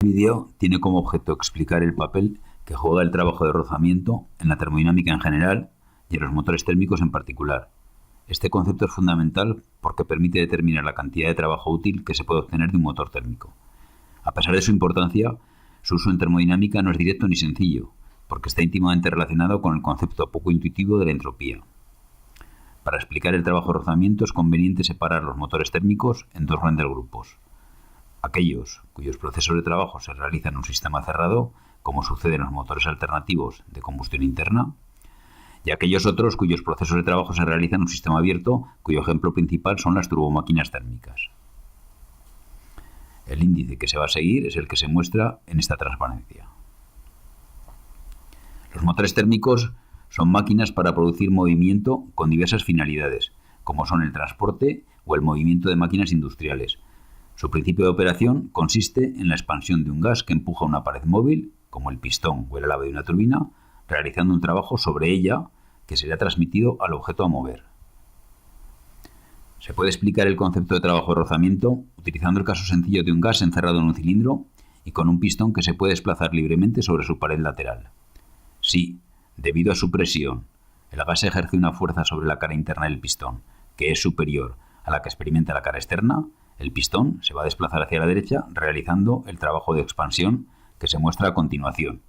vídeo tiene como objeto explicar el papel que juega el trabajo de rozamiento en la termodinámica en general y en los motores térmicos en particular. Este concepto es fundamental porque permite determinar la cantidad de trabajo útil que se puede obtener de un motor térmico. A pesar de su importancia, su uso en termodinámica no es directo ni sencillo, porque está íntimamente relacionado con el concepto poco intuitivo de la entropía. Para explicar el trabajo de rozamiento es conveniente separar los motores térmicos en dos grandes grupos. Aquellos cuyos procesos de trabajo se realizan en un sistema cerrado, como sucede en los motores alternativos de combustión interna, y aquellos otros cuyos procesos de trabajo se realizan en un sistema abierto, cuyo ejemplo principal son las turbomáquinas térmicas. El índice que se va a seguir es el que se muestra en esta transparencia. Los motores térmicos son máquinas para producir movimiento con diversas finalidades, como son el transporte o el movimiento de máquinas industriales. Su principio de operación consiste en la expansión de un gas que empuja una pared móvil, como el pistón o el alave de una turbina, realizando un trabajo sobre ella que será transmitido al objeto a mover. Se puede explicar el concepto de trabajo de rozamiento utilizando el caso sencillo de un gas encerrado en un cilindro y con un pistón que se puede desplazar libremente sobre su pared lateral. Si, debido a su presión, el gas ejerce una fuerza sobre la cara interna del pistón que es superior a la que experimenta la cara externa, el pistón se va a desplazar hacia la derecha realizando el trabajo de expansión que se muestra a continuación.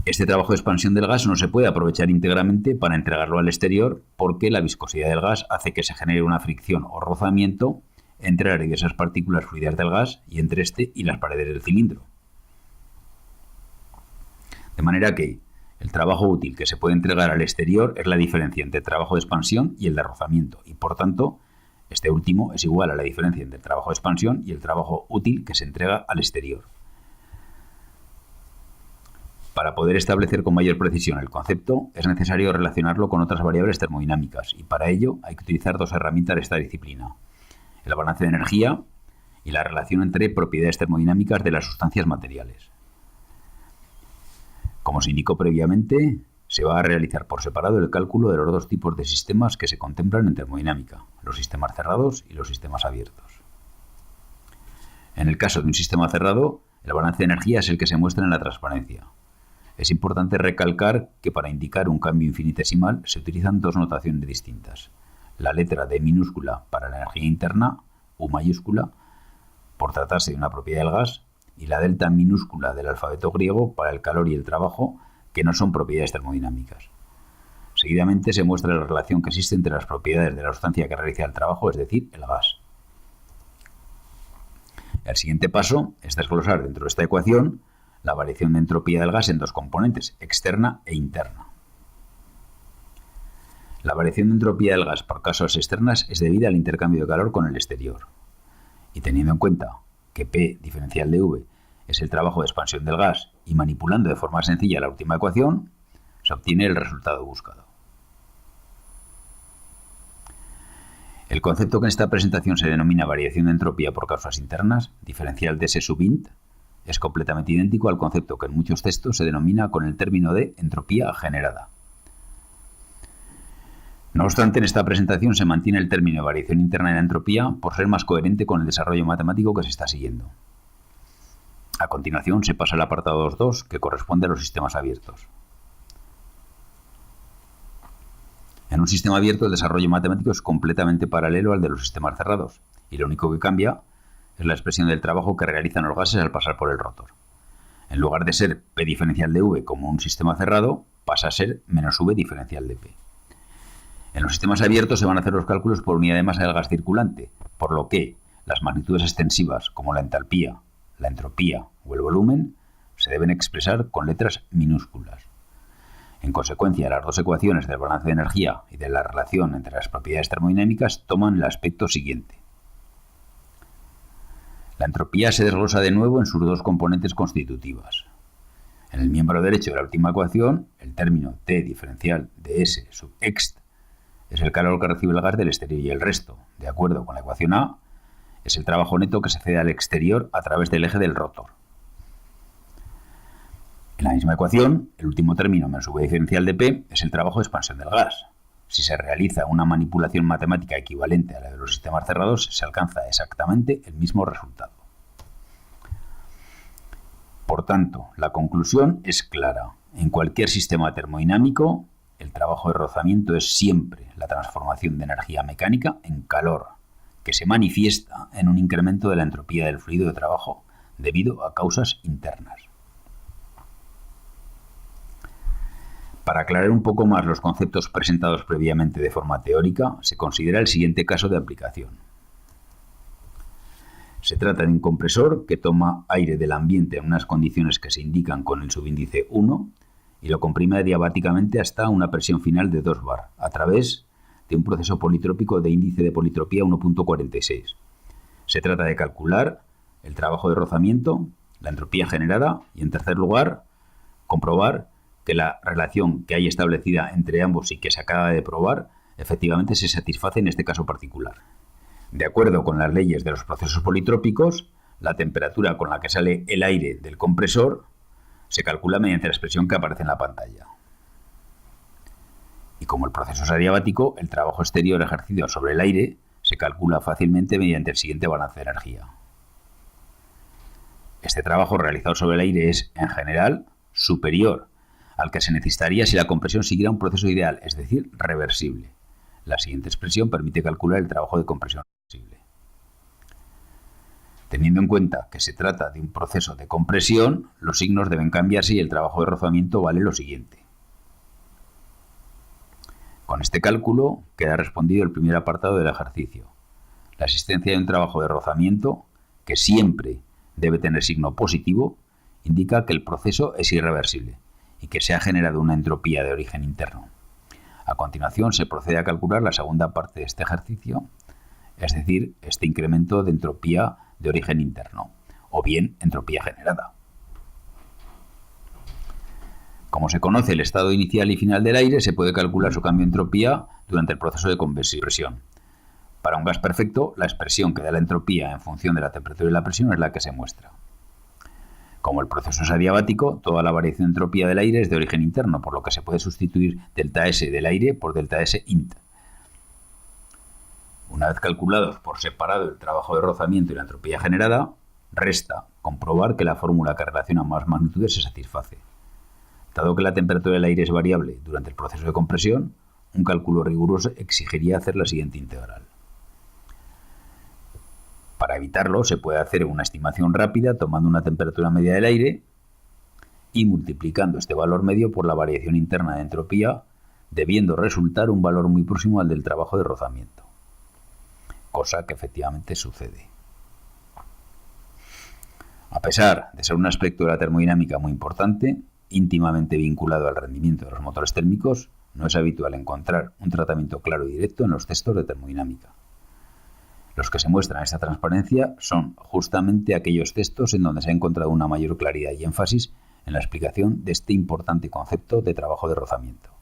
Este trabajo de expansión del gas no se puede aprovechar íntegramente para entregarlo al exterior porque la viscosidad del gas hace que se genere una fricción o rozamiento entre las diversas partículas fluidas del gas y entre este y las paredes del cilindro. De manera que el trabajo útil que se puede entregar al exterior es la diferencia entre el trabajo de expansión y el de rozamiento y por tanto este último es igual a la diferencia entre el trabajo de expansión y el trabajo útil que se entrega al exterior. Para poder establecer con mayor precisión el concepto, es necesario relacionarlo con otras variables termodinámicas y para ello hay que utilizar dos herramientas de esta disciplina: el balance de energía y la relación entre propiedades termodinámicas de las sustancias materiales. Como se indicó previamente, se va a realizar por separado el cálculo de los dos tipos de sistemas que se contemplan en termodinámica, los sistemas cerrados y los sistemas abiertos. En el caso de un sistema cerrado, el balance de energía es el que se muestra en la transparencia. Es importante recalcar que para indicar un cambio infinitesimal se utilizan dos notaciones distintas. La letra D minúscula para la energía interna, U mayúscula, por tratarse de una propiedad del gas, y la delta minúscula del alfabeto griego para el calor y el trabajo, que no son propiedades termodinámicas. Seguidamente se muestra la relación que existe entre las propiedades de la sustancia que realiza el trabajo, es decir, el gas. El siguiente paso es desglosar dentro de esta ecuación la variación de entropía del gas en dos componentes, externa e interna. La variación de entropía del gas por causas externas es debida al intercambio de calor con el exterior. Y teniendo en cuenta que P diferencial de V es el trabajo de expansión del gas y manipulando de forma sencilla la última ecuación, se obtiene el resultado buscado. El concepto que en esta presentación se denomina variación de entropía por causas internas, diferencial de S sub int, es completamente idéntico al concepto que en muchos textos se denomina con el término de entropía generada. No obstante, en esta presentación se mantiene el término de variación interna de la entropía por ser más coherente con el desarrollo matemático que se está siguiendo. A continuación se pasa al apartado 2.2, que corresponde a los sistemas abiertos. En un sistema abierto el desarrollo matemático es completamente paralelo al de los sistemas cerrados, y lo único que cambia es la expresión del trabajo que realizan los gases al pasar por el rotor. En lugar de ser P diferencial de V como un sistema cerrado, pasa a ser menos V diferencial de P. En los sistemas abiertos se van a hacer los cálculos por unidad de masa del gas circulante, por lo que las magnitudes extensivas como la entalpía, la entropía o el volumen se deben expresar con letras minúsculas. En consecuencia, las dos ecuaciones del balance de energía y de la relación entre las propiedades termodinámicas toman el aspecto siguiente. La entropía se desglosa de nuevo en sus dos componentes constitutivas. En el miembro derecho de la última ecuación, el término T diferencial de S sub ext es el calor que recibe el gas del exterior y el resto, de acuerdo con la ecuación A, es el trabajo neto que se cede al exterior a través del eje del rotor. En la misma ecuación, el último término menos V diferencial de P es el trabajo de expansión del gas. Si se realiza una manipulación matemática equivalente a la de los sistemas cerrados, se alcanza exactamente el mismo resultado. Por tanto, la conclusión es clara. En cualquier sistema termodinámico, el trabajo de rozamiento es siempre la transformación de energía mecánica en calor, que se manifiesta en un incremento de la entropía del fluido de trabajo debido a causas internas. Para aclarar un poco más los conceptos presentados previamente de forma teórica, se considera el siguiente caso de aplicación. Se trata de un compresor que toma aire del ambiente en unas condiciones que se indican con el subíndice 1 y lo comprime adiabáticamente hasta una presión final de 2 bar a través de un proceso politrópico de índice de politropía 1.46. Se trata de calcular el trabajo de rozamiento, la entropía generada y, en tercer lugar, comprobar que la relación que hay establecida entre ambos y que se acaba de probar efectivamente se satisface en este caso particular. De acuerdo con las leyes de los procesos politrópicos, la temperatura con la que sale el aire del compresor se calcula mediante la expresión que aparece en la pantalla. Y como el proceso es adiabático, el trabajo exterior ejercido sobre el aire se calcula fácilmente mediante el siguiente balance de energía. Este trabajo realizado sobre el aire es, en general, superior al que se necesitaría si la compresión siguiera un proceso ideal, es decir, reversible. La siguiente expresión permite calcular el trabajo de compresión reversible. Teniendo en cuenta que se trata de un proceso de compresión, los signos deben cambiarse y el trabajo de rozamiento vale lo siguiente. Con este cálculo queda respondido el primer apartado del ejercicio. La existencia de un trabajo de rozamiento, que siempre debe tener signo positivo, indica que el proceso es irreversible y que se ha generado una entropía de origen interno. A continuación se procede a calcular la segunda parte de este ejercicio, es decir, este incremento de entropía de origen interno, o bien entropía generada. Como se conoce el estado inicial y final del aire, se puede calcular su cambio de entropía durante el proceso de conversión. Para un gas perfecto, la expresión que da la entropía en función de la temperatura y la presión es la que se muestra. Como el proceso es adiabático, toda la variación de entropía del aire es de origen interno, por lo que se puede sustituir ΔS del aire por ΔS int. Una vez calculados por separado el trabajo de rozamiento y la entropía generada, resta comprobar que la fórmula que relaciona ambas magnitudes se satisface. Dado que la temperatura del aire es variable durante el proceso de compresión, un cálculo riguroso exigiría hacer la siguiente integral. Para evitarlo, se puede hacer una estimación rápida tomando una temperatura media del aire y multiplicando este valor medio por la variación interna de entropía, debiendo resultar un valor muy próximo al del trabajo de rozamiento. Cosa que efectivamente sucede. A pesar de ser un aspecto de la termodinámica muy importante, íntimamente vinculado al rendimiento de los motores térmicos, no es habitual encontrar un tratamiento claro y directo en los textos de termodinámica. Los que se muestran esta transparencia son justamente aquellos textos en donde se ha encontrado una mayor claridad y énfasis en la explicación de este importante concepto de trabajo de rozamiento.